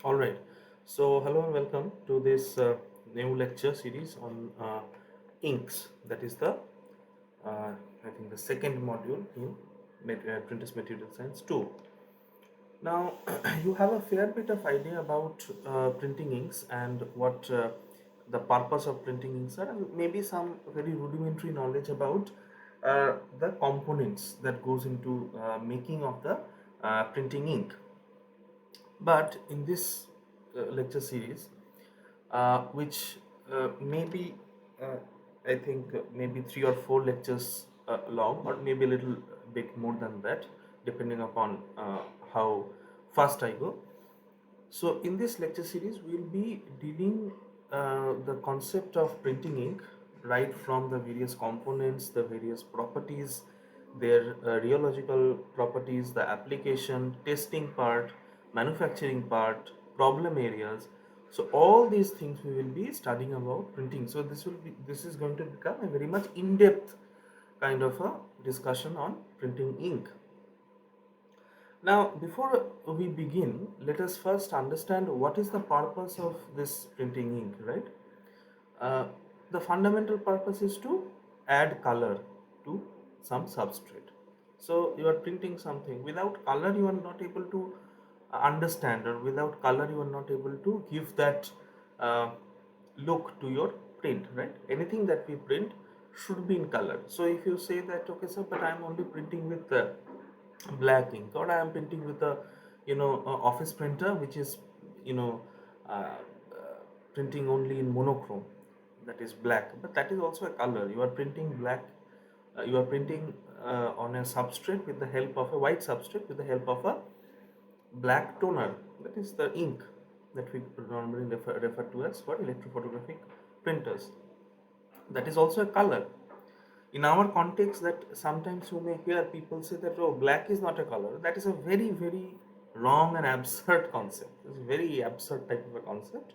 All right. So, hello and welcome to this new lecture series on inks. That is I think, the second module in Printers Material Science 2. Now, you have a fair bit of idea about printing inks and what the purpose of printing inks are, and maybe some very rudimentary knowledge about the components that goes into making of the printing ink. But in this lecture series, which maybe uh, I think maybe 3 or 4 lectures long, or maybe a little bit more than that, depending upon how fast I go. So in this lecture series, we'll be dealing the concept of printing ink, right from the various components, the various properties, their rheological properties, the application, testing part, manufacturing part, problem areas. So all these things we will be studying about printing. So this is going to become a very much in-depth kind of a discussion on printing ink. Now, before we begin, let us first understand what is the purpose of this printing ink, right? Uh, the fundamental purpose is to add color to some substrate. So, you are printing something. Without color, you are not able to understand, or without color, you are not able to give that uh, look to your print, right? Anything that we print should be in color. So, if you say that, okay, sir, but I am only printing with black ink, or I am printing with a office printer which is you know printing only in monochrome, that is black, but that is also a color. You are printing black, you are printing on a substrate with the help of a white substrate with the help of a black toner, that is the ink that we normally refer to as for electrophotographic printers. That is also a color. In our context, that sometimes you may hear people say that, oh, black is not a color. That is a very, very wrong and absurd concept. It's a very absurd type of a concept.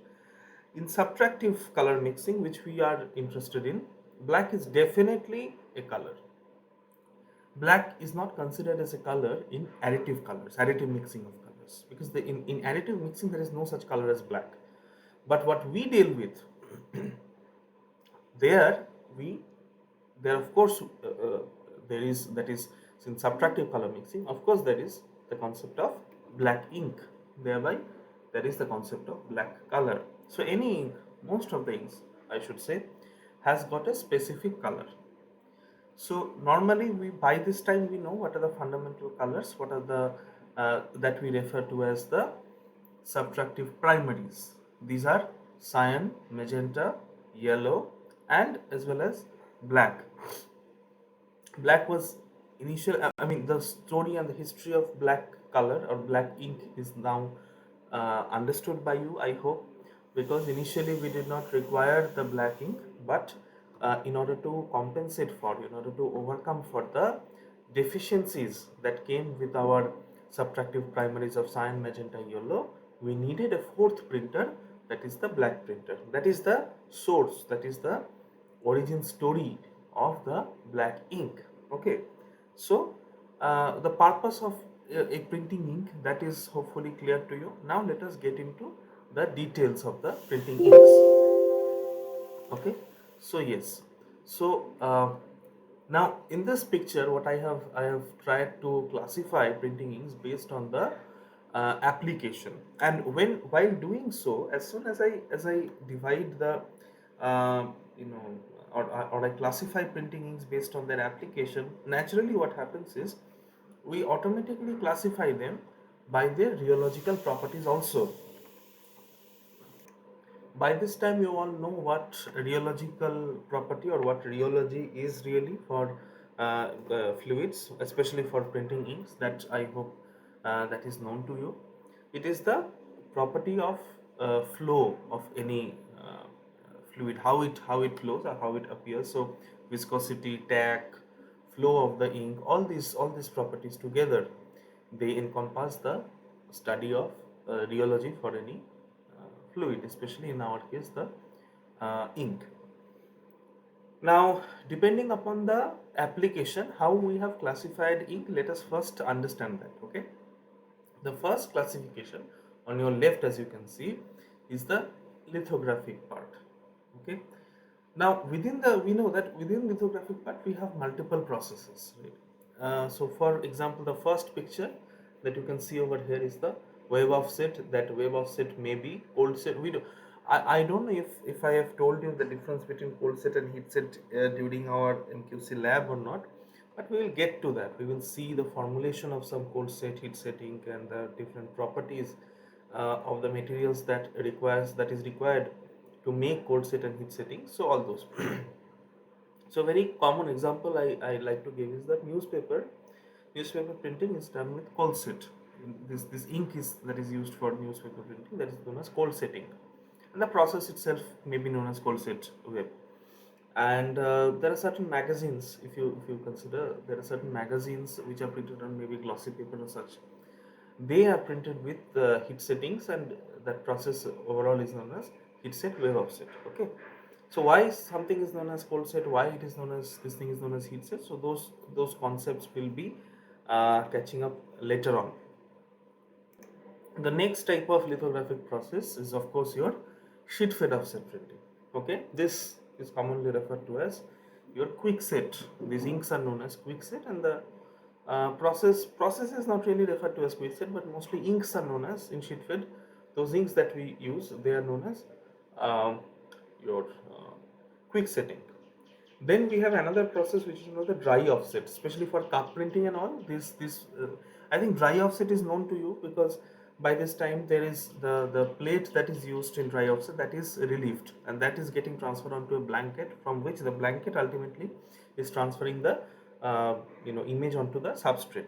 In subtractive color mixing, which we are interested in, black is definitely a color. Black is not considered as a color in additive colors, additive mixing of colors, because in additive mixing there is no such color as black. But what we deal with there, we there of course there is, that is, in subtractive color mixing, of course there is the concept of black ink, thereby there is the concept of black color. So any ink, most of the inks I should say, has got a specific color. So normally we, by this time, we know what are the fundamental colors, what are the that we refer to as the subtractive primaries. These are cyan, magenta, yellow, and as well as black. Black was initial, I mean, the story and the history of black color or black ink is now understood by you, I hope, because initially we did not require the black ink, but in order to compensate for, in order to overcome for the deficiencies that came with our subtractive primaries of cyan, magenta, yellow, we needed a fourth printer, that is the black printer. That is the source, that is the origin story of the black ink. Okay, so the purpose of a printing ink, that is hopefully clear to you. Now let us get into the details of the printing inks. Okay, so yes, so now in this picture, what I have tried to classify printing inks based on the application. And while doing so, as soon as I divide the uh, you know or I classify printing inks based on their application, naturally what happens is we automatically classify them by their rheological properties also. By this time, you all know what rheological property or what rheology is really for fluids, especially for printing inks. That I hope that is known to you. It is the property of flow of any fluid, how it flows or how it appears. So viscosity, tack, flow of the ink, all these properties together, they encompass the study of rheology for any fluid, especially in our case the ink. Now, depending upon the application, how we have classified ink, let us first understand that. Okay, the first classification On your left, as you can see, is the lithographic part. Okay. Now we know that within lithographic part we have multiple processes, right? So for example, the first picture that you can see over here is the wave offset. That wave offset may be cold set. I don't know if I have told you the difference between cold set and heat set during our MQC lab or not, but we will get to that. We will see the formulation of some cold set, heat setting, and the different properties of the materials that is required to make cold set and heat setting. So all those. So very common example I like to give is that newspaper printing is done with cold set. This ink is that is used for newspaper printing, that is known as cold setting, and the process itself may be known as cold set web. And there are certain magazines, if you consider, there are certain magazines which are printed on maybe glossy paper or such. They are printed with heat settings, and that process overall is known as heat set wave offset. Okay, so why something is known as cold set, why it is known as this thing is known as heat set, so those concepts will be catching up later on. The next type of lithographic process is of course your sheet fed offset printing. Okay, this is commonly referred to as your quick set. These inks are known as quick set, and the process is not really referred to as quick set, but mostly inks are known as in sheet fed. Those inks that we use, they are known as um, your quick setting. Then we have another process which is known as the dry offset, especially for cup printing and all. I think dry offset is known to you because by this time there is the plate that is used in dry offset that is relieved, and that is getting transferred onto a blanket, from which the blanket ultimately is transferring the image onto the substrate.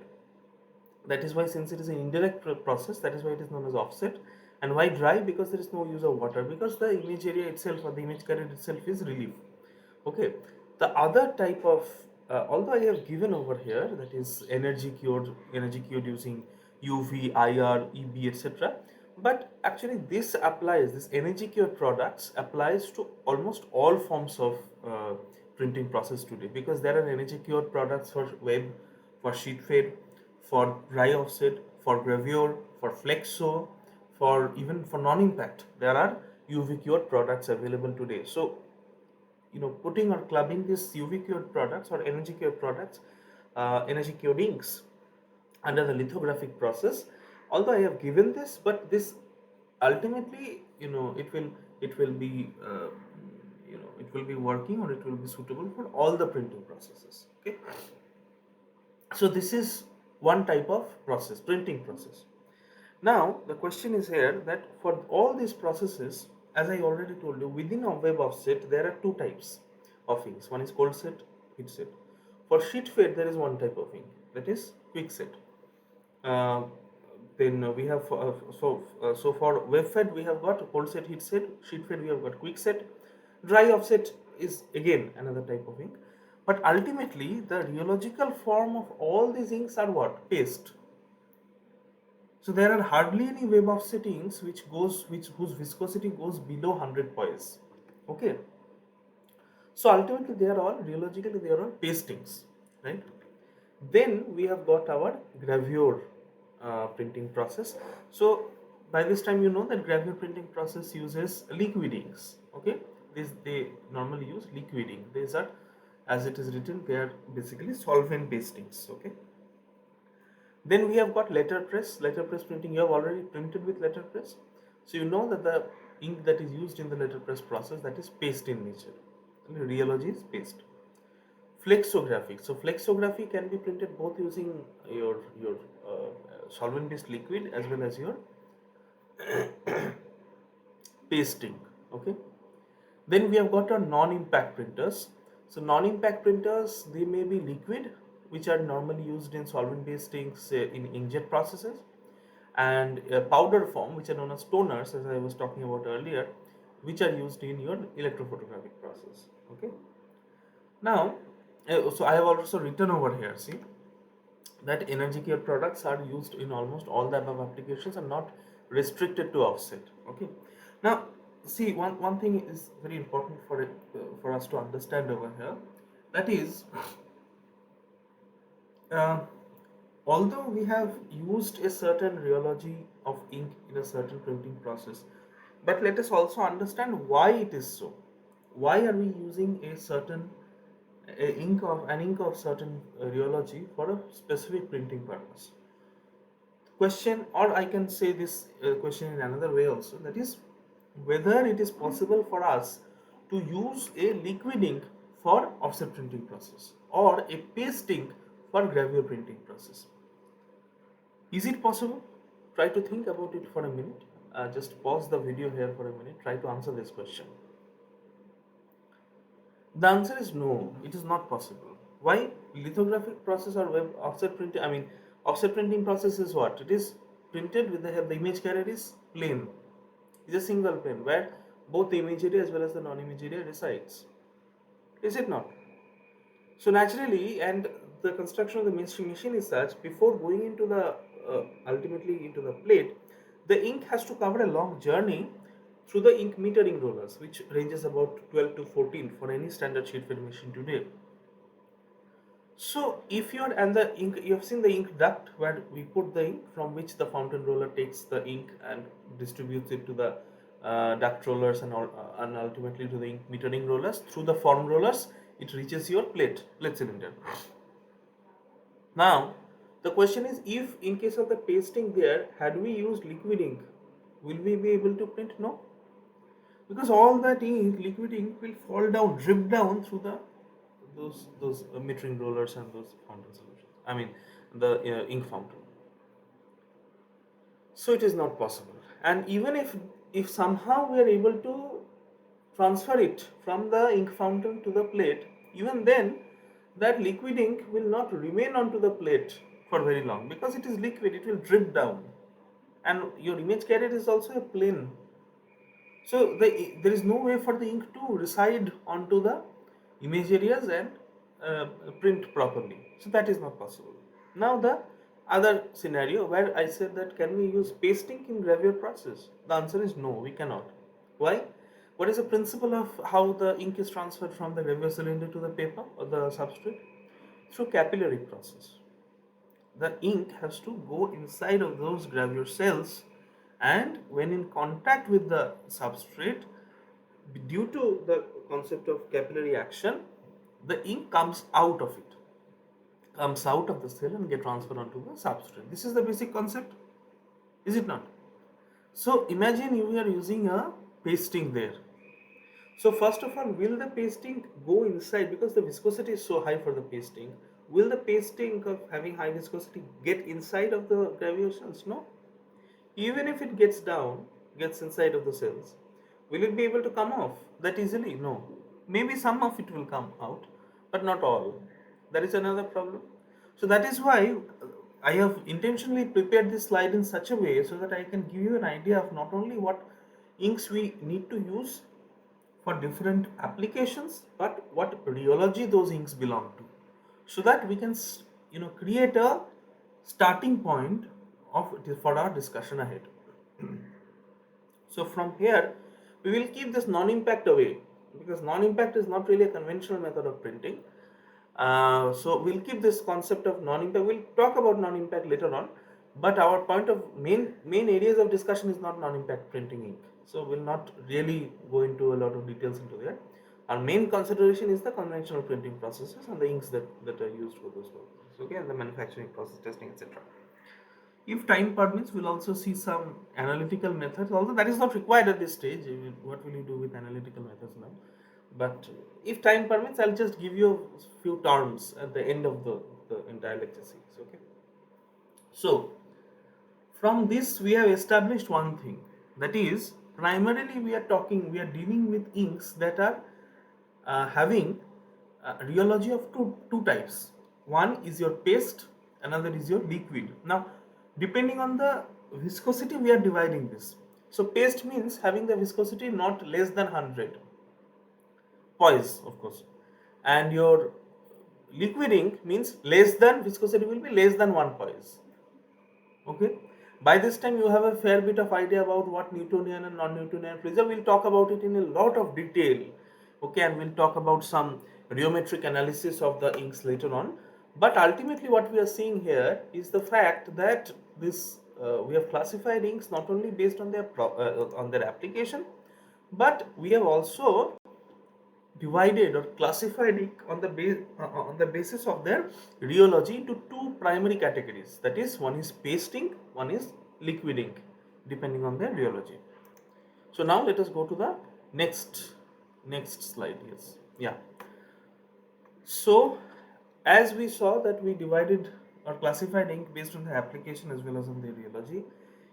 That is why, since it is an indirect process, that is why it is known as offset. And why dry? Because there is no use of water, because the image area itself or the image carrier itself is relief. Okay, the other type of although I have given over here, that is energy cured using UV, IR, EB, etc., but actually this energy cured products applies to almost all forms of printing process today, because there are energy cured products for web, for sheet fed, for dry offset, for gravure, for flexo, for even for non-impact. There are UV cured products available today. So putting or clubbing these UV cured products or energy cured products, energy cured inks under the lithographic process, although I have given this, but this ultimately it will be it will be working, or it will be suitable for all the printing processes. Okay, so this is one type of process, printing process. Now the question is here that for all these processes, as I already told you, within a web offset there are two types of inks. One is cold set, heat set. For sheet fed there is one type of ink, that is quick set. Uh, then we have so for web fed we have got cold set, heat set. Sheet fed we have got quick set. Dry offset is again another type of ink. But ultimately the rheological form of all these inks are what? Paste. So there are hardly any web offsettings whose viscosity goes below 100 poise. Okay. So ultimately they are all rheologically they are all pastings, right? Then we have got our gravure printing process. So by this time you know that gravure printing process uses liquid inks. Okay, they normally use liquid ink. These are, as it is written, they are basically solvent based inks. Okay. Then we have got letterpress printing. You have already printed with letterpress, so you know that the ink that is used in the letterpress process, that is paste in nature. Rheology is paste. Flexography. So flexography can be printed both using your solvent based liquid as well as your pasting. Okay. Then we have got our non-impact printers. So non-impact printers, they may be liquid, which are normally used in solvent-based inks in inkjet processes, and powder form, which are known as toners, as I was talking about earlier, which are used in your electrophotographic process. Okay. Now, so I have also written over here. See that energy care products are used in almost all the above applications and not restricted to offset. Okay. Now, see one thing is very important for us to understand over here. That is, uh, although we have used a certain rheology of ink in a certain printing process. But let us also understand why it is so. Why are we using a certain an ink of certain rheology for a specific printing purpose? Question, or I can say this question in another way also, that is whether it is possible for us to use a liquid ink for offset printing process or a paste ink for gravure printing process. Is it possible? Try to think about it for a minute. Just pause the video here for a minute. Try to answer this question. The answer is no, it is not possible. Why? Lithographic process or web offset printing, offset printing process is what? It is printed with the image carrier is plane. It's a single plane where both the image area as well as the non-image area resides. Is it not? So naturally, and the construction of the mainstream machine is such, before going into the ultimately into the plate, the ink has to cover a long journey through the ink metering rollers, which ranges about 12 to 14 for any standard sheet fed machine today. So if you're and the ink, you have seen the ink duct where we put the ink, from which the fountain roller takes the ink and distributes it to the duct rollers and ultimately to the ink metering rollers. Through the form rollers, it reaches your plate cylinder. Now, the question is, if in case of the pasting there, had we used liquid ink, will we be able to print? No, because all that ink, liquid ink, will fall down, drip down through the those metering rollers and those fountain solutions. The ink fountain. So it is not possible. And even if somehow we are able to transfer it from the ink fountain to the plate, even then that liquid ink will not remain onto the plate for very long, because it is liquid, it will drip down, and your image carrier is also a plane. So there is no way for the ink to reside onto the image areas and print properly. So that is not possible. Now the other scenario where I said that can we use pasting in gravure process? The answer is no, we cannot. Why? What is the principle of how the ink is transferred from the gravure cylinder to the paper or the substrate? Through capillary process. The ink has to go inside of those gravure cells, and when in contact with the substrate, due to the concept of capillary action, the ink comes out of it, comes out of the cell and get transferred onto the substrate. This is the basic concept, is it not? So imagine you are using a pasting there. So first of all, will the pasting go inside, because the viscosity is so high for the pasting? Will the pasting of having high viscosity get inside of the gravure cells? No. Even if it gets inside of the cells, will it be able to come off that easily? No. Maybe some of it will come out, but not all. That is another problem. So that is why I have intentionally prepared this slide in such a way so that I can give you an idea of not only what inks we need to use for different applications, but what rheology those inks belong to, so that we can create a starting point for our discussion ahead. So from here we will keep this non-impact away, because non-impact is not really a conventional method of printing. So we'll keep this concept of non-impact. We'll talk about non-impact later on, but our point of main areas of discussion is not non-impact printing ink. So we'll not really go into a lot of details into that. Our main consideration is the conventional printing processes and the inks that are used for those purposes. Okay, and the manufacturing process, testing, etc. If time permits, we'll also see some analytical methods, although that is not required at this stage. What will you do with analytical methods now? But if time permits, I'll just give you a few terms at the end of the entire lecture series. Okay. So from this we have established one thing, that is, primarily we are dealing with inks that are having rheology of two types. One is your paste, another is your liquid. Now, depending on the viscosity, we are dividing this. So paste means having the viscosity not less than 100 poise, of course, and your liquid ink means less than, viscosity will be less than 1 poise. Okay, by this time you have a fair bit of idea about what Newtonian and non-Newtonian fluids are. We'll talk about it in a lot of detail. Okay, and we'll talk about some rheometric analysis of the inks later on. But ultimately what we are seeing here is the fact that this we have classified inks not only based on their application, but we have also divided or classified it on the basis of their rheology into two primary categories. That is, one is paste ink, one is liquid ink, depending on their rheology. So now let us go to the next slide. Yes, yeah. So as we saw that we divided or classified ink based on the application as well as on the rheology.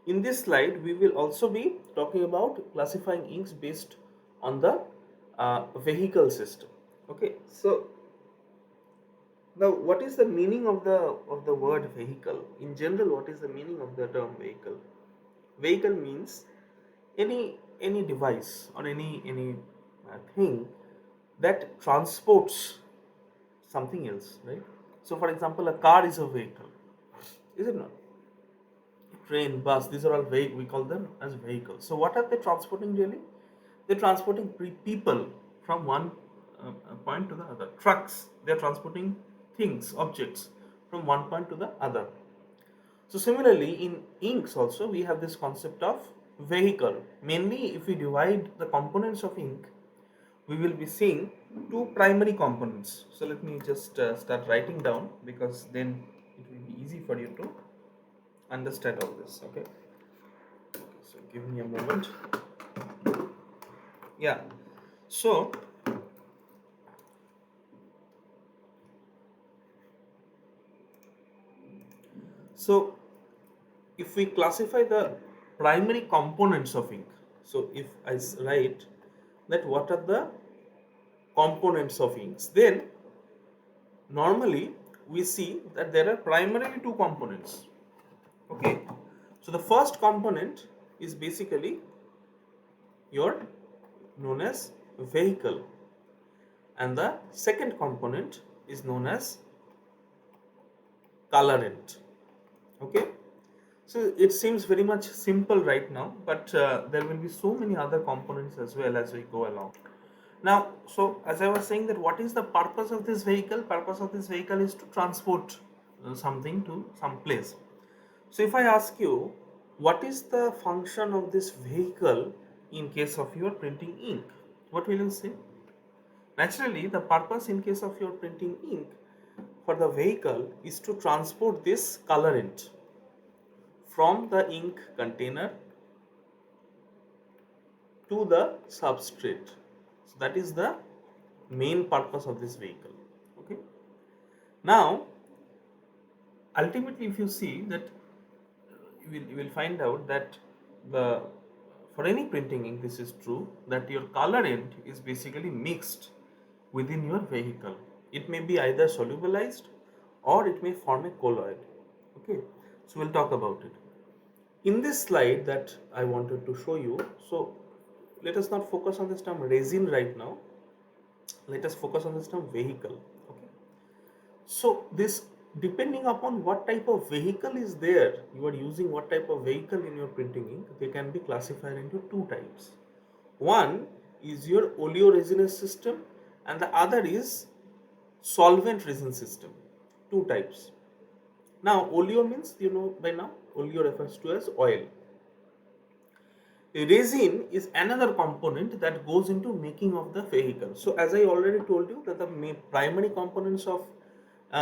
In this slide, we will also be talking about classifying inks based on the vehicle system. Okay, so now what is the meaning of the word vehicle? In general, what is the meaning of the term vehicle? Vehicle means any device or any thing that transports something else, right? So, for example, a car is a vehicle, is it not? Train, bus, these are all we call them as vehicles. So, what are they transporting really? They're transporting people from one point to the other. Trucks, they're transporting things, objects from one point to the other. So, similarly, in inks also, we have this concept of vehicle. Mainly, if we divide the components of ink, we will be seeing two primary components. So let me just start writing down, because then it will be easy for you to understand all this. Okay, so give me a moment. Yeah, so if we classify the primary components of ink, so if I write that what are the components of inks, then normally we see that there are primarily two components. Okay, so the first component is basically your known as vehicle, and the second component is known as colorant. Okay, so it seems very much simple right now, but there will be so many other components as well as we go along. Now, so as I was saying, that what is the purpose of this vehicle? Purpose of this vehicle is to transport something to some place. So if I ask you, what is the function of this vehicle in case of your printing ink? What will you say? Naturally, the purpose in case of your printing ink for the vehicle is to transport this colorant from the ink container to the substrate. So that is the main purpose of this vehicle. Okay. Now, ultimately, if you see that, you will find out that the for any printing ink, this is true, that your colorant is basically mixed within your vehicle. It may be either solubilized or it may form a colloid. Okay, so we'll talk about it. In this slide that I wanted to show you, so let us not focus on this term resin right now. Let us focus on this term vehicle. Okay, so this, depending upon what type of vehicle is there, you are using what type of vehicle in your printing ink, they can be classified into two types. One is your oleoresinous system and the other is solvent resin system. Two types. Now, oleo means, you know by now, oleo refers to as oil. Resin is another component that goes into making of the vehicle. So as I already told you that the primary components of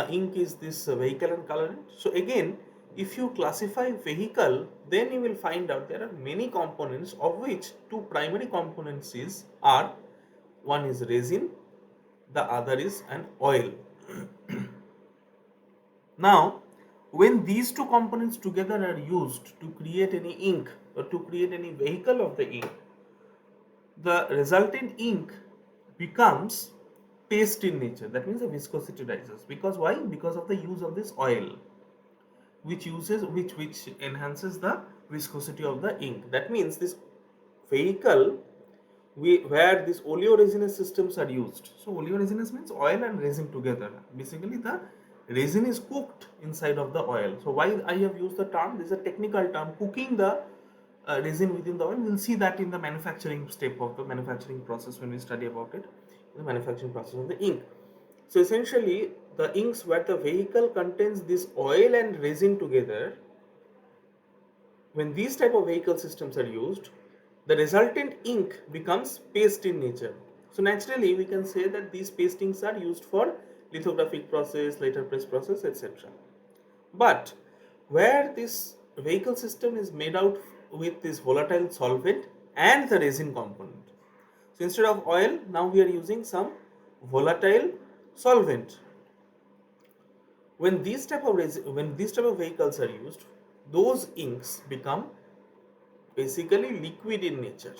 ink is this vehicle and colorant. So again, if you classify vehicle, then you will find out there are many components, of which two primary components are one is resin, the other is an oil. Now, when these two components together are used to create any ink or to create any vehicle of the ink, the resultant ink becomes paste in nature. That means the viscosity rises. Because why? Because of the use of this oil, which enhances the viscosity of the ink. That means this vehicle, where these oleoresinous systems are used. So oleoresinous means oil and resin together. Basically, the resin is cooked inside of the oil. So why I have used the term, this is a technical term, cooking the resin within the oil. We'll see that in the manufacturing step of the manufacturing process when we study about it, the manufacturing process of the ink. So essentially, the inks where the vehicle contains this oil and resin together, when these type of vehicle systems are used, the resultant ink becomes paste in nature. So naturally we can say that these pastings are used for lithographic process, later press process, etc. But where this vehicle system is made out with this volatile solvent and the resin component. So instead of oil, now we are using some volatile solvent. When these type of vehicles are used, those inks become basically liquid in nature.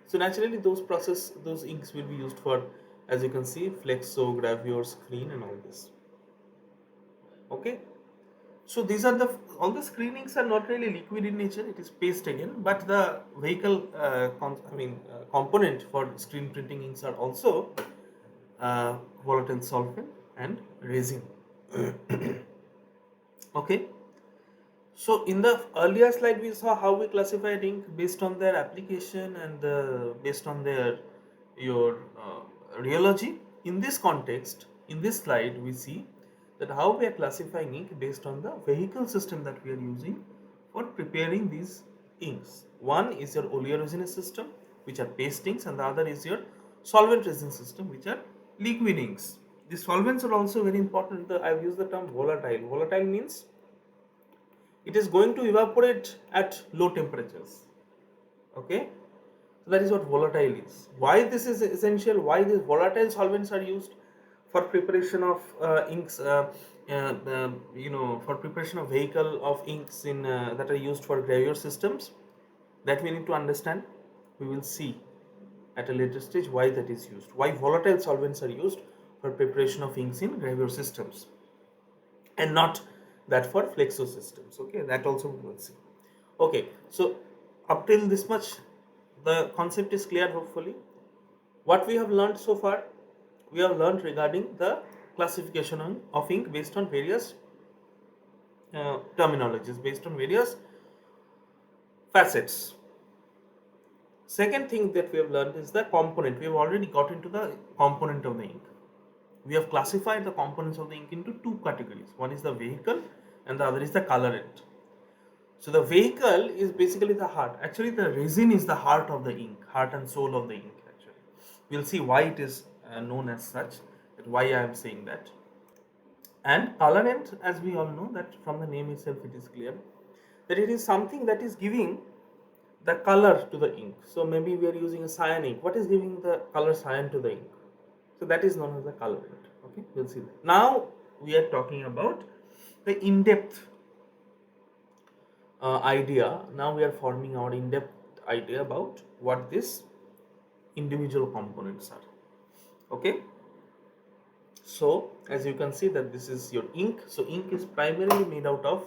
So naturally those inks will be used for, as you can see, flexography or screen and all this. Okay. So these are all the screenings are not really liquid in nature, it is paste again, but the vehicle component for screen printing inks are also volatile solvent and resin. Okay. So in the earlier slide we saw how we classified ink based on their application and based on their your rheology. In this context, in this slide we see that how we are classifying ink based on the vehicle system that we are using for preparing these inks. One is your oleoresinous system, which are paste inks, and the other is your solvent resin system, which are liquid inks. The solvents are also very important. I have used the term volatile. Volatile means it is going to evaporate at low temperatures. Okay, so that is what volatile is. Why this is essential, why these volatile solvents are used for preparation of inks, for preparation of vehicle of inks in that are used for gravure systems, that we need to understand. We will see at a later stage why that is used, why volatile solvents are used for preparation of inks in gravure systems and not that for flexo systems. Okay, that also we will see. Okay, so up till this much the concept is clear. Hopefully what we have learned so far, we have learned regarding the classification of ink based on various terminologies, based on various facets. Second thing that we have learned is the component. We have already got into the component of the ink. We have classified the components of the ink into two categories. One is the vehicle and the other is the colorant. So the vehicle is basically the heart. Actually the resin is the heart of the ink, heart and soul of the ink actually. We'll see why it is known as such, why I am saying that. And colorant, as we all know, that from the name itself it is clear that it is something that is giving the color to the ink. So maybe we are using a cyan ink. What is giving the color cyan to the ink? So that is known as the colorant. Okay, we'll see that. Now we are talking about the in-depth idea. Now we are forming our in-depth idea about what these individual components are. Okay. So as you can see that this is your ink. So ink is primarily made out of,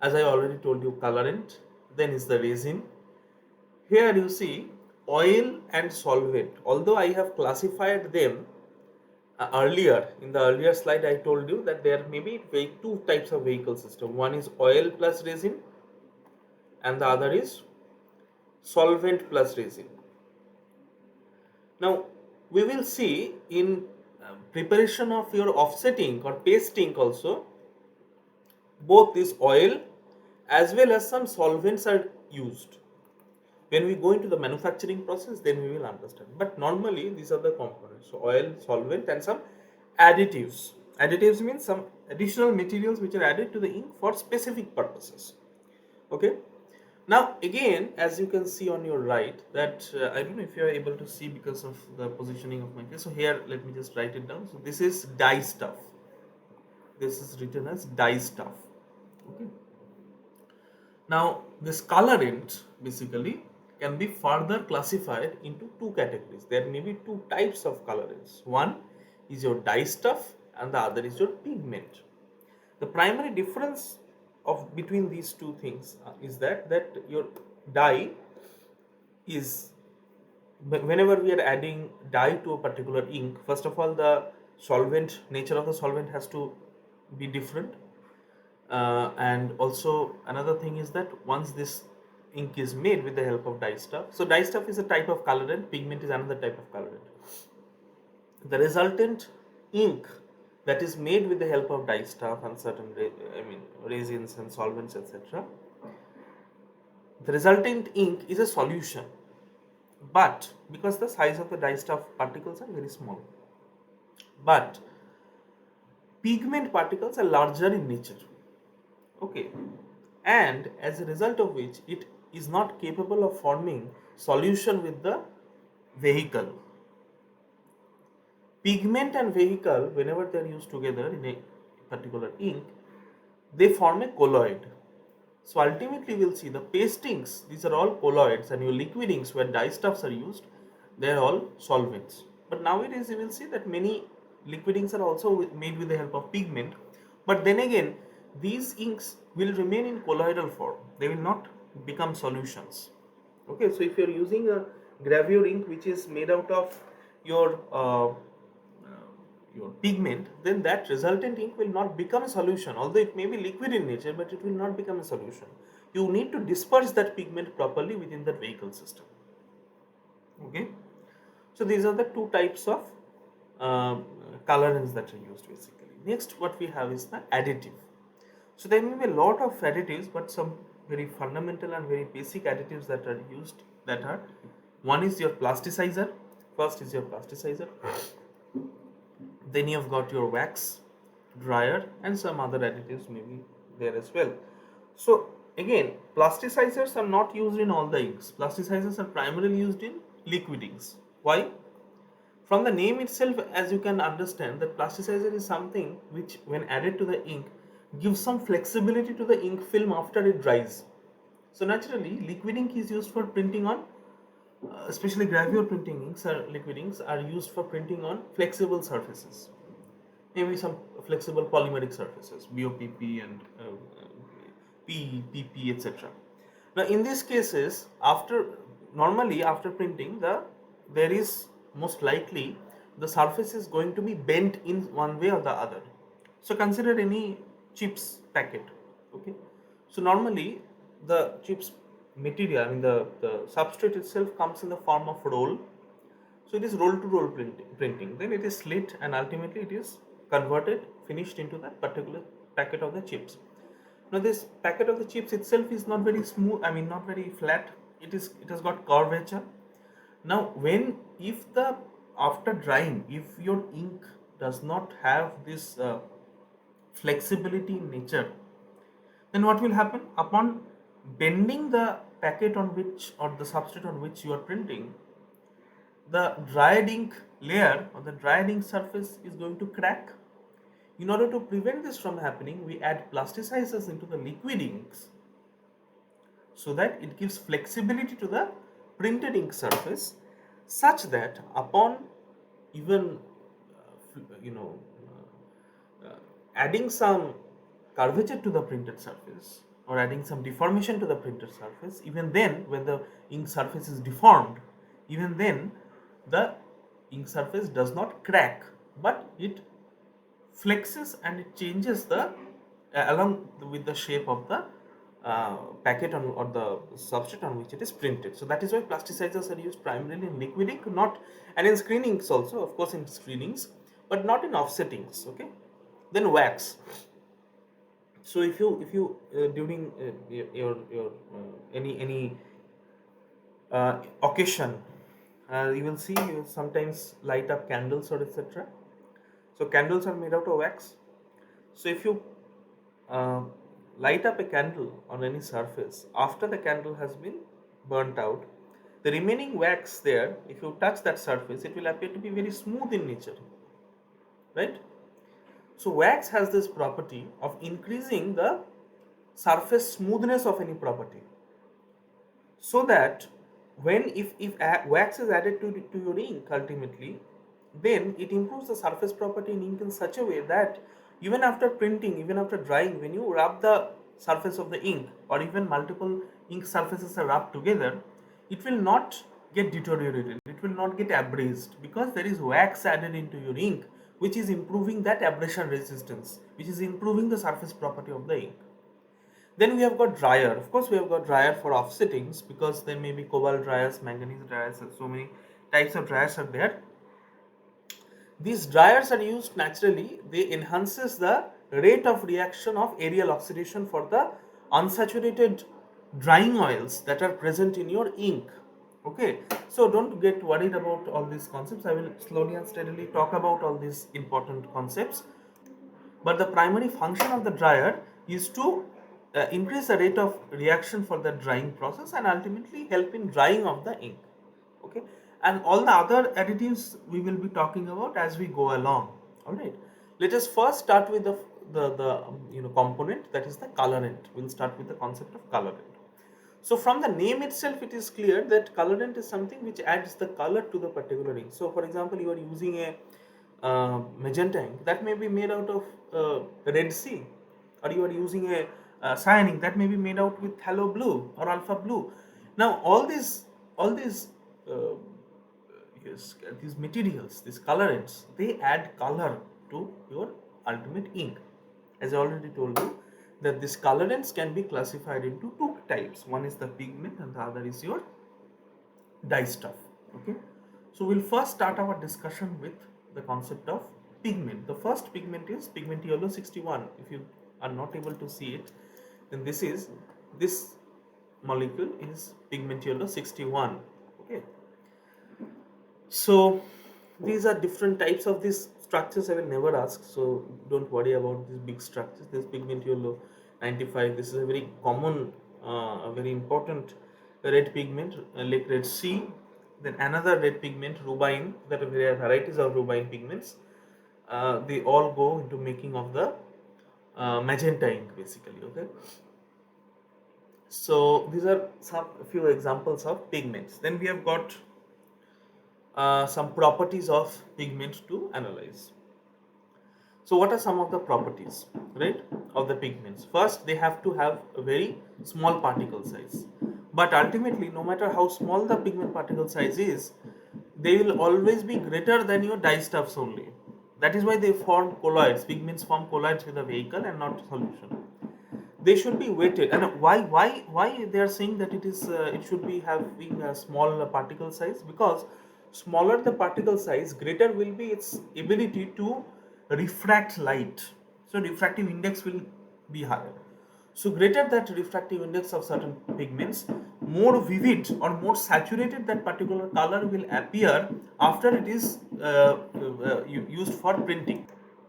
as I already told you, colorant. Then is the resin. Here you see oil and solvent. Although I have classified them earlier, in the earlier slide I told you that there may be two types of vehicle system. One is oil plus resin and the other is solvent plus resin. Now we will see in preparation of your offset ink or paste ink also, both this oil as well as some solvents are used. When we go into the manufacturing process, then we will understand. But normally these are the components. So oil, solvent and some additives. Additives means some additional materials which are added to the ink for specific purposes. Okay. Now again, as you can see on your right, that I don't know if you are able to see because of the positioning of my face. So here, let me just write it down. So this is Dyestuff. This is written as Dyestuff. Okay. Now this colorant basically can be further classified into two categories. There may be two types of colorants. One is your Dyestuff and the other is your pigment. The primary difference of between these two things is that your dye is, whenever we are adding dye to a particular ink, first of all the solvent, nature of the solvent has to be different, and also another thing is that once this ink is made with the help of Dyestuff, so Dyestuff is a type of colorant, pigment is another type of colorant. The resultant ink that is made with the help of Dyestuff and certain resins and solvents, etc., the resultant ink is a solution, but because the size of the dyestuff particles are very small, but pigment particles are larger in nature. Okay, and as a result of which it is not capable of forming solution with the vehicle. Pigment and vehicle, whenever they are used together in a particular ink, they form a colloid. So ultimately we'll see the paste inks, these are all colloids, and your liquid inks where dyestuffs are used, they are all solvents. But nowadays you will see that many liquid inks are also made with the help of pigment. But then again, these inks will remain in colloidal form, they will not become solutions. Okay, so if you are using a gravure ink which is made out of your your pigment, then that resultant ink will not become a solution, although it may be liquid in nature, but it will not become a solution. You need to disperse that pigment properly within that vehicle system. Okay, so these are the two types of colorants that are used basically. Next, what we have is the additive. So there may be a lot of additives, but some very fundamental and very basic additives that are used, that are, one is your plasticizer. First is your plasticizer, then you've got your wax, dryer, and some other additives may be there as well. So again, plasticizers are not used in all the inks. Plasticizers are primarily used in liquid inks. Why? From the name itself, as you can understand, that plasticizer is something which, when added to the ink, gives some flexibility to the ink film after it dries. So naturally, liquid ink is used for printing on, especially gravure printing inks or liquid inks are used for printing on flexible surfaces, maybe some flexible polymeric surfaces, BOPP and PE, PP, etc. Now, in these cases, normally after printing, there is most likely the surface is going to be bent in one way or the other. So consider any chips packet. Okay, so normally the chips material, I mean the substrate itself comes in the form of roll. So it is roll to roll printing. Then it is slit and ultimately it is converted, finished into that particular packet of the chips. Now this packet of the chips itself is not very smooth, I mean not very flat. It has got curvature. Now if the after drying, if your ink does not have this flexibility in nature, then what will happen? Upon bending the packet on which, or the substrate on which you are printing, the dried ink layer or the dried ink surface is going to crack. In order to prevent this from happening, we add plasticizers into the liquid inks so that it gives flexibility to the printed ink surface, such that upon even adding some curvature to the printed surface or adding some deformation to the printed surface, even then when the ink surface is deformed, even then the ink surface does not crack, but it flexes and it changes the along with the shape of the packet on, or the substrate on which it is printed. So that is why plasticizers are used primarily in liquid ink, not, and in screen inks also, of course in screenings, but not in offset inks. Okay, then wax. So if you during your any occasion, you will see you sometimes light up candles or etc. So candles are made out of wax. So if you light up a candle on any surface, after the candle has been burnt out, the remaining wax there, if you touch that surface, it will appear to be very smooth in nature, right? So wax has this property of increasing the surface smoothness of any property, so that when if wax is added to your ink ultimately, then it improves the surface property in ink in such a way that even after printing, even after drying, when you rub the surface of the ink, or even multiple ink surfaces are rubbed together, it will not get deteriorated, it will not get abrased, because there is wax added into your ink, which is improving that abrasion resistance, which is improving the surface property of the ink. Then we have got dryer. Of course, we have got dryer for offsettings, because there may be cobalt dryers, manganese dryers, and so many types of dryers are there. These dryers are used naturally. They enhances the rate of reaction of aerial oxidation for the unsaturated drying oils that are present in your ink. Okay, so don't get worried about all these concepts. I will slowly and steadily talk about all these important concepts. But the primary function of the dryer is to increase the rate of reaction for the drying process and ultimately help in drying of the ink. Okay, and all the other additives we will be talking about as we go along. All right, let us first start with the component, that is the colorant. We'll start with the concept of colorant. So from the name itself, it is clear that colorant is something which adds the color to the particular ink. So for example, you are using a magenta ink that may be made out of red sea, or you are using a cyan ink that may be made out with halo blue or alpha blue. Now all these uh, yes, these materials, these colorants, they add color to your ultimate ink. As I already told you, that these colorants can be classified into two types. One is the pigment and the other is your dye stuff. Okay, so we'll first start our discussion with the concept of pigment. The first pigment is pigment yellow 61. If you are not able to see it, then this molecule is pigment yellow 61. Okay, so these are different types of these structures. I will never ask, so don't worry about these big structures. This pigment yellow 95, this is a very common, a very important red pigment, like red sea. Then another red pigment, rubine. There are various varieties of rubine pigments. They all go into making of the magenta ink, basically. Okay, so these are some few examples of pigments. Then we have got some properties of pigment to analyze. So what are some of the properties, right, of the pigments? First, they have to have a very small particle size. But ultimately, no matter how small the pigment particle size is, they will always be greater than your dye stuffs only. That is why they form colloids. Pigments form colloids with a vehicle and not solution. They should be weighted. And why they are saying that it should be having a small particle size? Because smaller the particle size, greater will be its ability to refract light. So refractive index will be higher. So greater that refractive index of certain pigments, more vivid or more saturated that particular color will appear after it is used for printing.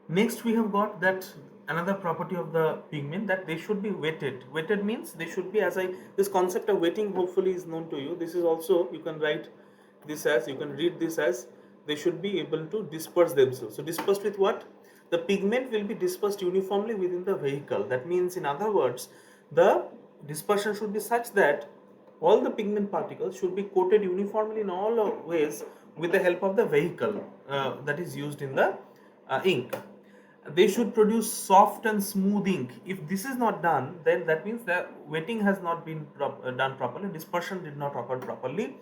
Next, we have got that another property of the pigment, that they should be wetted. Wetted means they should be, as I, this concept of wetting hopefully is known to you. This is also, you can write this as, you can read this as, they should be able to disperse themselves. So dispersed with what? The pigment will be dispersed uniformly within the vehicle. That means, in other words, the dispersion should be such that all the pigment particles should be coated uniformly in all ways with the help of the vehicle that is used in the ink. They should produce soft and smooth ink. If this is not done, then that means the wetting has not been done properly, dispersion did not occur properly,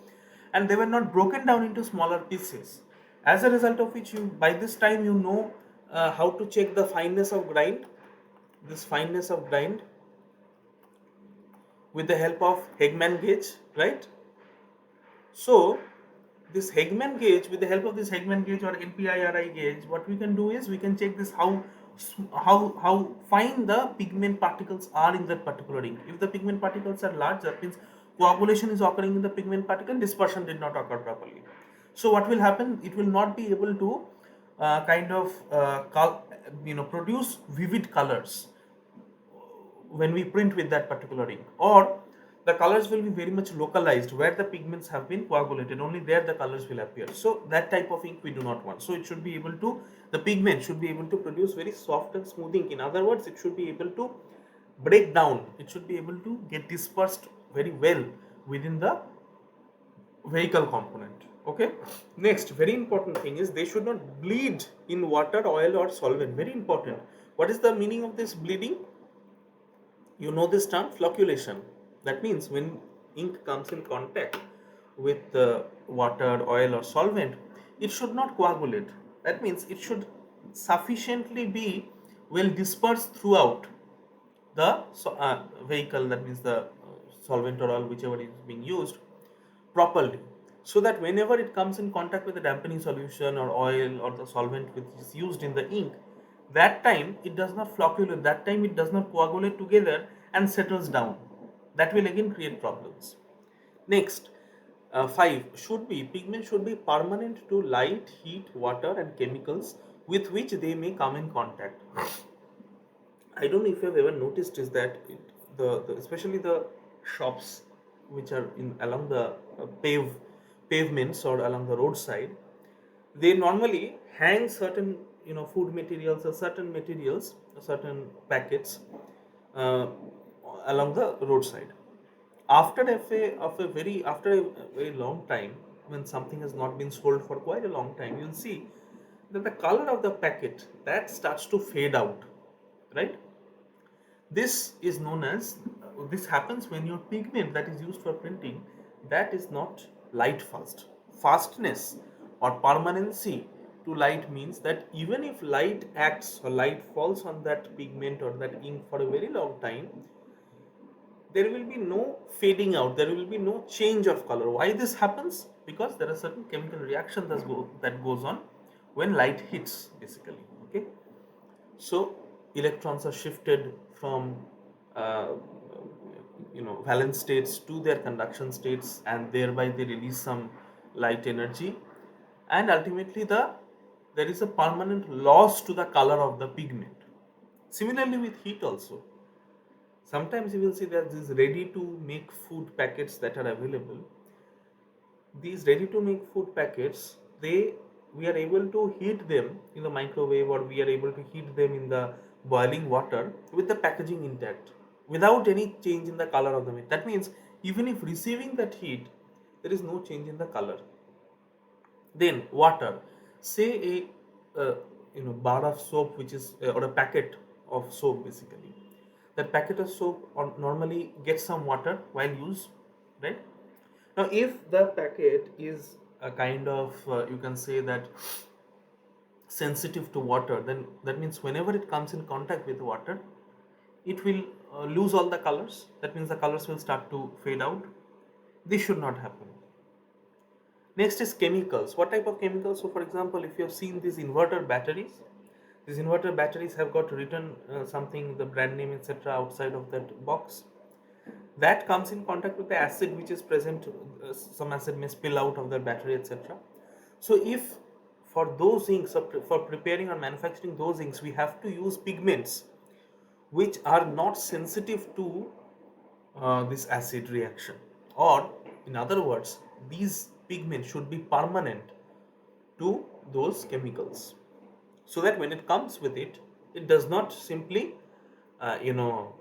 and they were not broken down into smaller pieces. As a result of which, you by this time you know how to check the fineness of grind. This fineness of grind with the help of Hegman gauge, right? So this Hegman gauge, with the help of this Hegman gauge or NPIRI gauge, what we can do is we can check this how fine the pigment particles are in that particular ink. If the pigment particles are large, that means coagulation is occurring in the pigment particle, dispersion did not occur properly. So what will happen? It will not be able to produce vivid colors when we print with that particular ink, or the colors will be very much localized where the pigments have been coagulated, only there the colors will appear. So that type of ink we do not want. So it should be able to, the pigment should be able to produce very soft and smooth ink. In other words, it should be able to break down, it should be able to get dispersed very well within the vehicle component. Okay, next very important thing is they should not bleed in water, oil or solvent. Very important. What is the meaning of this bleeding? You know this term, flocculation. That means when ink comes in contact with water, oil or solvent, it should not coagulate. That means it should sufficiently be well dispersed throughout the vehicle, that means the solvent or oil, whichever is being used, properly, so that whenever it comes in contact with the dampening solution or oil or the solvent which is used in the ink, that time it does not flocculate, that time it does not coagulate together and settles down. That will again create problems. Next, 5 should be pigment should be permanent to light, heat, water, and chemicals with which they may come in contact. I don't know if you have ever noticed is that the especially the shops which are in along the pavements or along the roadside, they normally hang certain food materials or certain materials, certain packets uh, along the roadside. After a very long time, when something has not been sold for quite a long time, you'll see that the color of the packet that starts to fade out, right? This is known as this happens when your pigment that is used for printing that is not light fast. Fastness or permanency to light means that even if light acts or light falls on that pigment or that ink for a very long time, there will be no fading out, there will be no change of color. Why this happens? Because there are certain chemical reaction that goes on when light hits, basically. Okay, so electrons are shifted from uh, valence states to their conduction states, and thereby they release some light energy, and ultimately there is a permanent loss to the color of the pigment. Similarly with heat also, sometimes you will see that these ready to make food packets that are available. These ready to make food packets, they we are able to heat them in the microwave, or we are able to heat them in the boiling water with the packaging intact without any change in the color of the meat. That means even if receiving that heat, there is no change in the color. Then water, say a bar of soap, which is or a packet of soap, basically. That packet of soap normally gets some water while used, right? Now, if the packet is a kind of you can say that sensitive to water, then that means whenever it comes in contact with water, it will lose all the colors. That means the colors will start to fade out. This should not happen. Next is chemicals. What type of chemicals? So, for example, if you have seen these inverter batteries have got written something, the brand name, etc., outside of that box. That comes in contact with the acid which is present. Some acid may spill out of the battery, etc. So, if for those inks, for preparing or manufacturing those inks, we have to use pigments which are not sensitive to this acid reaction, or in other words, these pigments should be permanent to those chemicals, so that when it comes with it, it does not simply uh, you know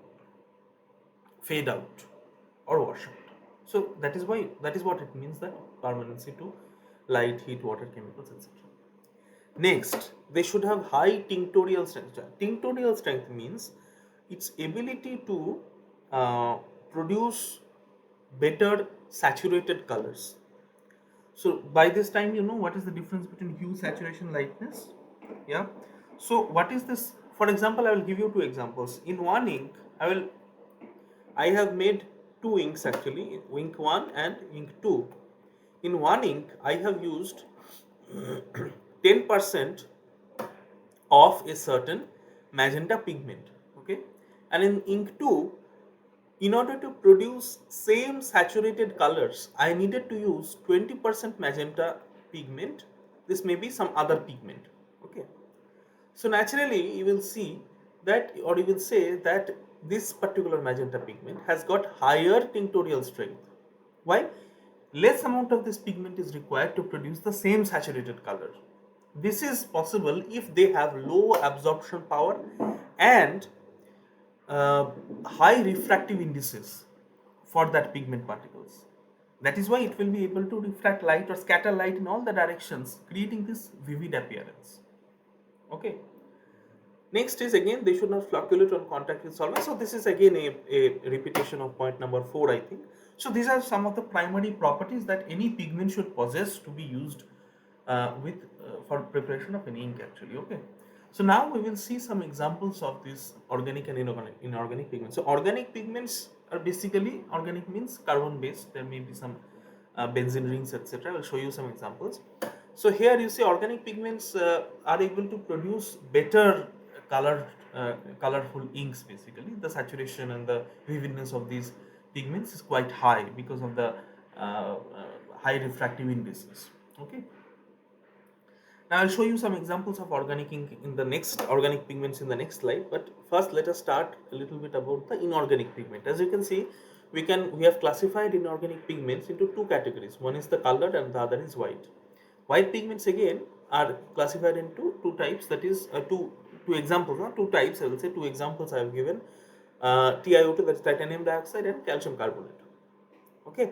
fade out or wash out. So that is what it means, that permanency to light, heat, water, chemicals, etc. Next, they should have high tinctorial strength. Tinctorial strength means its ability to uh, produce better saturated colors. So by this time, you know what is the difference between hue, saturation, lightness. Yeah. So what is this? For example, I will give you two examples. In one ink, I have made two inks actually, ink 1 and ink 2. In one ink, I have used 10% of a certain magenta pigment. Okay, and in ink 2, in order to produce same saturated colors, I needed to use 20% magenta pigment. This may be some other pigment. Okay, so naturally you will see that, or you will say that this particular magenta pigment has got higher tinctorial strength. Why? Less amount of this pigment is required to produce the same saturated color. This is possible if they have low absorption power and uh, high refractive indices for that pigment particles. That is why it will be able to refract light or scatter light in all the directions, creating this vivid appearance. Okay. Next is, again, they should not flocculate on contact with solvent. So this is again a repetition of point number 4, I think. So these are some of the primary properties that any pigment should possess to be used for preparation of an ink actually. Okay. So now we will see some examples of these organic and inorganic pigments. So organic pigments are basically, organic means carbon based. There may be some benzene rings, etc. I will show you some examples. So here you see organic pigments are able to produce better color, colorful inks. Basically, the saturation and the vividness of these pigments is quite high because of the high refractive indices. Okay. Now I'll show you some examples of organic ink in the next organic pigments in the next slide. But first, let us start a little bit about the inorganic pigment. As you can see, we have classified inorganic pigments into two categories. One is the colored and the other is white. White pigments again are classified into two types. That is two examples, not two types. I will say two examples I have given. TiO2, that is titanium dioxide, and calcium carbonate. Okay.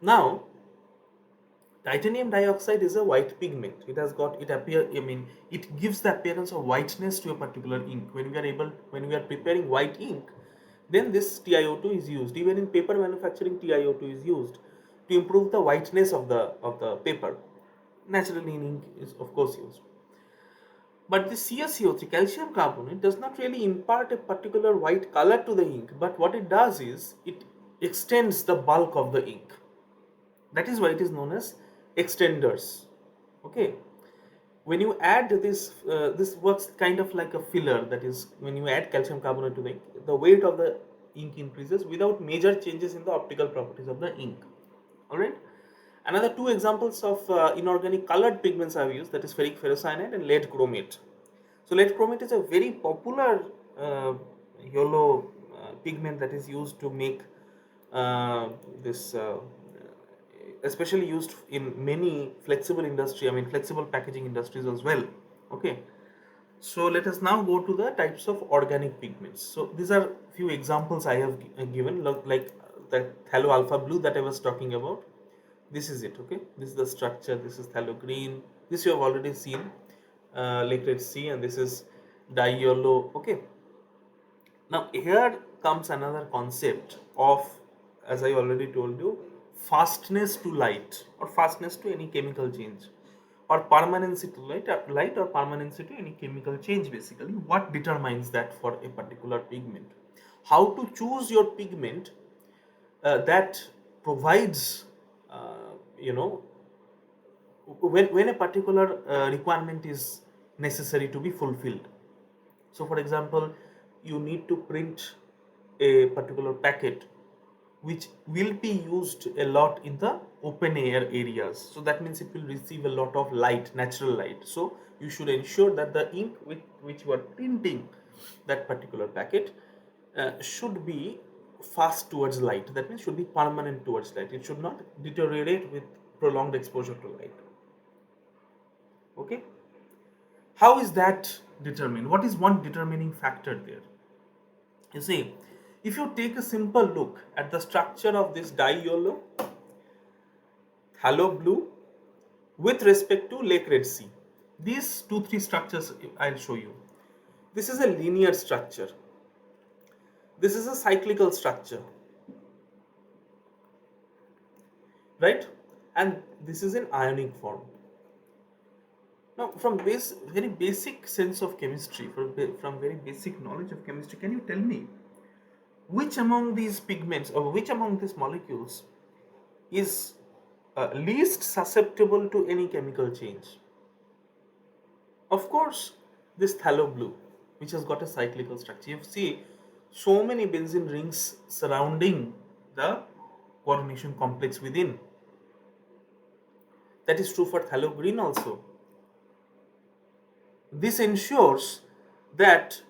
Now titanium dioxide is a white pigment. It has got it gives the appearance of whiteness to a particular ink. When we are preparing white ink, then this TiO2 is used. Even in paper manufacturing, TiO2 is used to improve the whiteness of the paper. Naturally, in ink is of course used. But the CaCO3, calcium carbonate, does not really impart a particular white color to the ink, but what it does is it extends the bulk of the ink. That is why it is known as extenders. Okay. When you add this works kind of like a filler. That is, when you add calcium carbonate to the ink, the weight of the ink increases without major changes in the optical properties of the ink. Alright. Another two examples of inorganic colored pigments I have used, that is ferric ferrocyanide and lead chromate. So lead chromate is a very popular yellow pigment that is used to make this especially used in many flexible industry, flexible packaging industries as well. Okay. So let us now go to the types of organic pigments. So these are few examples I have given, like the phthalo alpha blue that I was talking about. This is it. Okay. This is the structure. This is phthalo green. This you have already seen, lake red sea, and this is dye yellow. Okay. Now here comes another concept of, as I already told you, fastness to light or fastness to any chemical change, or permanency to light or permanency to any chemical change. Basically, what determines that for a particular pigment? How to choose your pigment that provides, you know, when a particular requirement is necessary to be fulfilled. So for example, you need to print a particular packet which will be used a lot in the open air areas. So that means it will receive a lot of light, natural light. So you should ensure that the ink with which you are printing that particular packet should be fast towards light. That means should be permanent towards light. It should not deteriorate with prolonged exposure to light. Okay. How is that determined? What is one determining factor there? You see, if you take a simple look at the structure of this dye yellow, phthalo blue with respect to lake red sea, these three structures I'll show you. This is a linear structure. This is a cyclical structure, right? And this is an ionic form. Now, from very basic sense of chemistry, from very basic knowledge of chemistry, can you tell me which among these pigments or which among these molecules is least susceptible to any chemical change? Of course, this phthalo blue, which has got a cyclical structure. You see so many benzene rings surrounding the coordination complex within. That is true for phthalo green also. This ensures that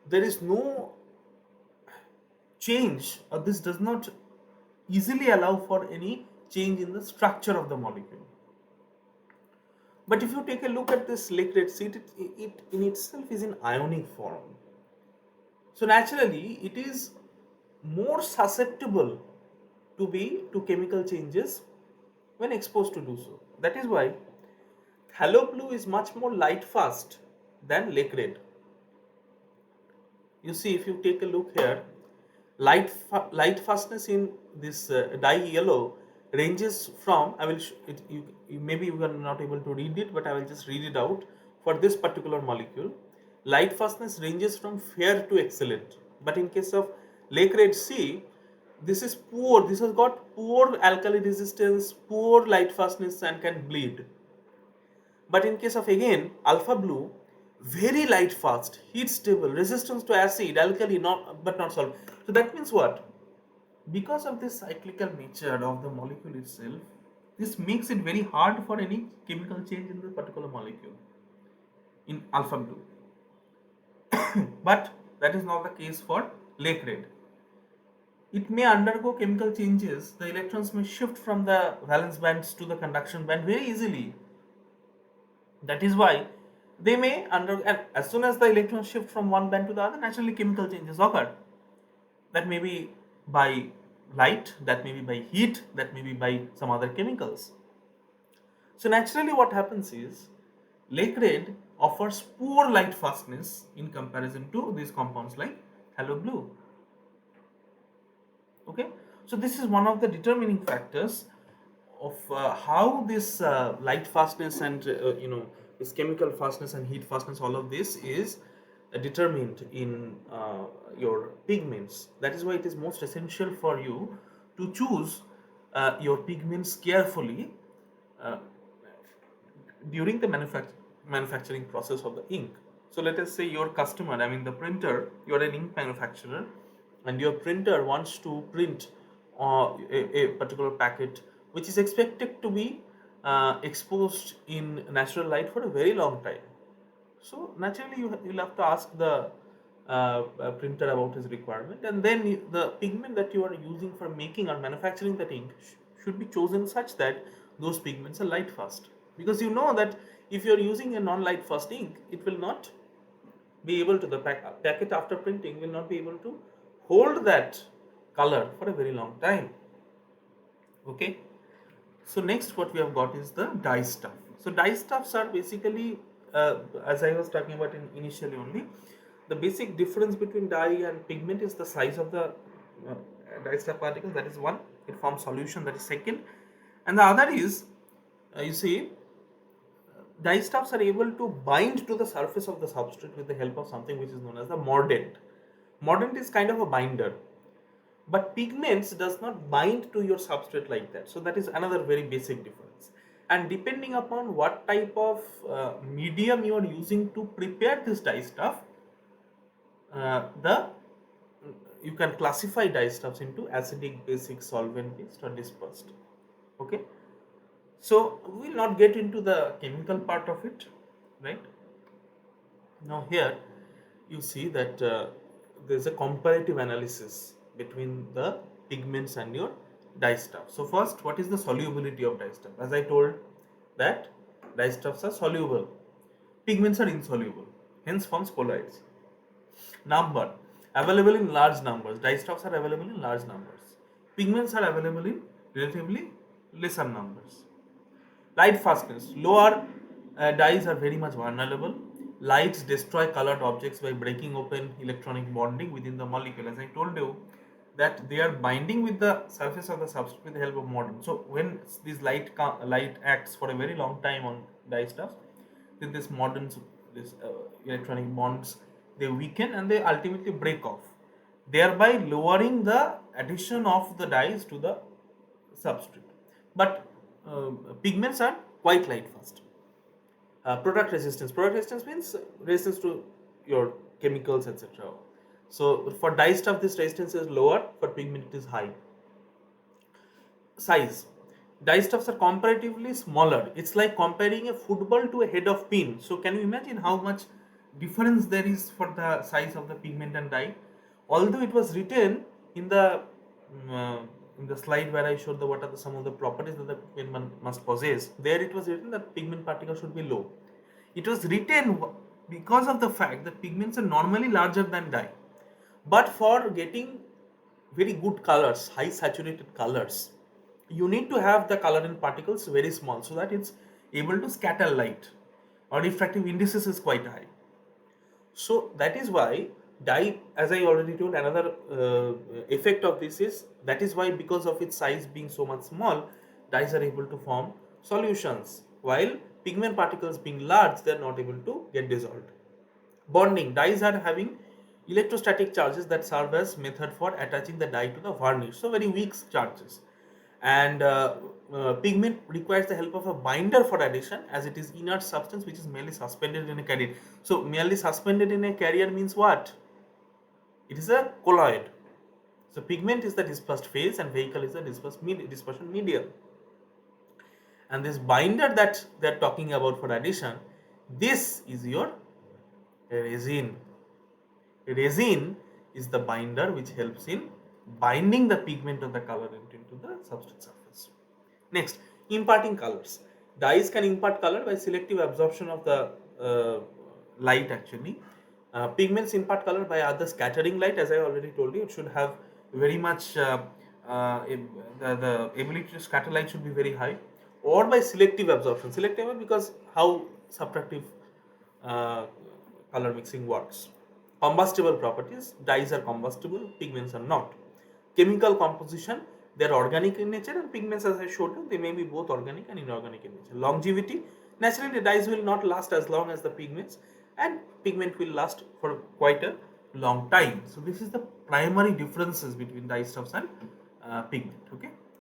there is no change, or this does not easily allow for any change in the structure of the molecule. But if you take a look at this lake red sea, it in itself is in ionic form. So naturally, it is more susceptible to chemical changes when exposed to do so. That is why phthalo blue is much more light fast than lake red. You see, if you take a look here, light fastness in this dye yellow ranges from, I will maybe you are not able to read it, but I will just read it out. For this particular molecule, light fastness ranges from fair to excellent, but in case of lake red sea, this is poor. This has got poor alkali resistance, poor light fastness, and can bleed. But in case of again alpha blue, very light fast, heat stable, resistance to acid, alkali, but not solid. So that means what? Because of this cyclical nature of the molecule itself, this makes it very hard for any chemical change in the particular molecule in alpha blue. But that is not the case for lake red. It may undergo chemical changes. The electrons may shift from the valence bands to the conduction band very easily. That is why they may and as soon as the electrons shift from one band to the other, naturally chemical changes occur. That may be by light, that may be by heat, that may be by some other chemicals. So naturally what happens is lake red offers poor light fastness in comparison to these compounds like halo blue. Okay, so this is one of the determining factors of how this light fastness and this chemical fastness and heat fastness, all of this is determined in your pigments. That is why it is most essential for you to choose your pigments carefully uh, during the manufacturing process of the ink. So let us say your customer, I mean the printer, you are an ink manufacturer, and your printer wants to print a particular packet which is expected to be exposed in natural light for a very long time. So naturally you'll have to ask the printer about his requirement, and then the pigment that you are using for making or manufacturing that ink should be chosen such that those pigments are light fast, because you know that if you are using a non-light fast ink, it will not be able to, the packet after printing will not be able to hold that color for a very long time. Okay, so next what we have got is the dye stuff. So dye stuffs are basically, as I was talking about initially only, the basic difference between dye and pigment is the size of the dye stuff particles. That is one. It forms solution. That is second. And the other is, you see, dye stuffs are able to bind to the surface of the substrate with the help of something which is known as the mordant. Mordant is kind of a binder, but pigments does not bind to your substrate like that. So that is another very basic difference. And depending upon what type of medium you are using to prepare this dye stuff, the you can classify dye stuffs into acidic, basic, solvent based, or dispersed. Okay, so we will not get into the chemical part of it, right? Now here you see that there is a comparative analysis between the pigments and your dye stuff. So first, what is the solubility of dye stuff? As I told that dye stuffs are soluble, pigments are insoluble, hence forms colloids. Number, available in large numbers. Dye stuffs are available in large numbers. Pigments are available in relatively lesser numbers. Light fastness. Lower dyes are very much vulnerable. Lights destroy colored objects by breaking open electronic bonding within the molecule. As I told you, that they are binding with the surface of the substrate with the help of mordant. So when this light acts for a very long time on dye stuffs, then this mordants, this electronic bonds, they weaken and they ultimately break off, thereby lowering the addition of the dyes to the substrate. But pigments are quite light fast. Product resistance. Product resistance means resistance to your chemicals, etc. So for dye stuff, this resistance is lower. For pigment, it is high. Size. Dye stuffs are comparatively smaller. It's like comparing a football to a head of pin. So can you imagine how much difference there is for the size of the pigment and dye? Although it was written in the slide where I showed what are some of the properties that the pigment must possess, there it was written that pigment particle should be low. It was written because of the fact that pigments are normally larger than dye. But for getting very good colors, high saturated colors, you need to have the color in particles very small so that it's able to scatter light, or refractive indices is quite high. So that is why dye, as I already told, another effect of this is, that is why because of its size being so much small, dyes are able to form solutions, while pigment particles being large, they are not able to get dissolved. Bonding. Dyes are having electrostatic charges that serve as method for attaching the dye to the varnish. So very weak charges. And pigment requires the help of a binder for addition, as it is inert substance which is merely suspended in a carrier. So merely suspended in a carrier means what? It is a colloid. So pigment is the dispersed phase and vehicle is the dispersion medium. And this binder that they are talking about for addition, this is your resin. Resin is the binder which helps in binding the pigment of the colorant into the substrate surface. Next, imparting colors. Dyes can impart color by selective absorption of the light actually. Pigments impart color by either scattering light, as I already told you. It should have very much, the ability to scatter light should be very high, or by selective absorption. Selective because how subtractive uh, color mixing works. Combustible properties, dyes are combustible, pigments are not. Chemical composition, they are organic in nature, and pigments, as I showed you, they may be both organic and inorganic in nature. Longevity, naturally dyes will not last as long as the pigments, and pigment will last for quite a long time. So this is the primary differences between dyestuffs and pigment. Okay.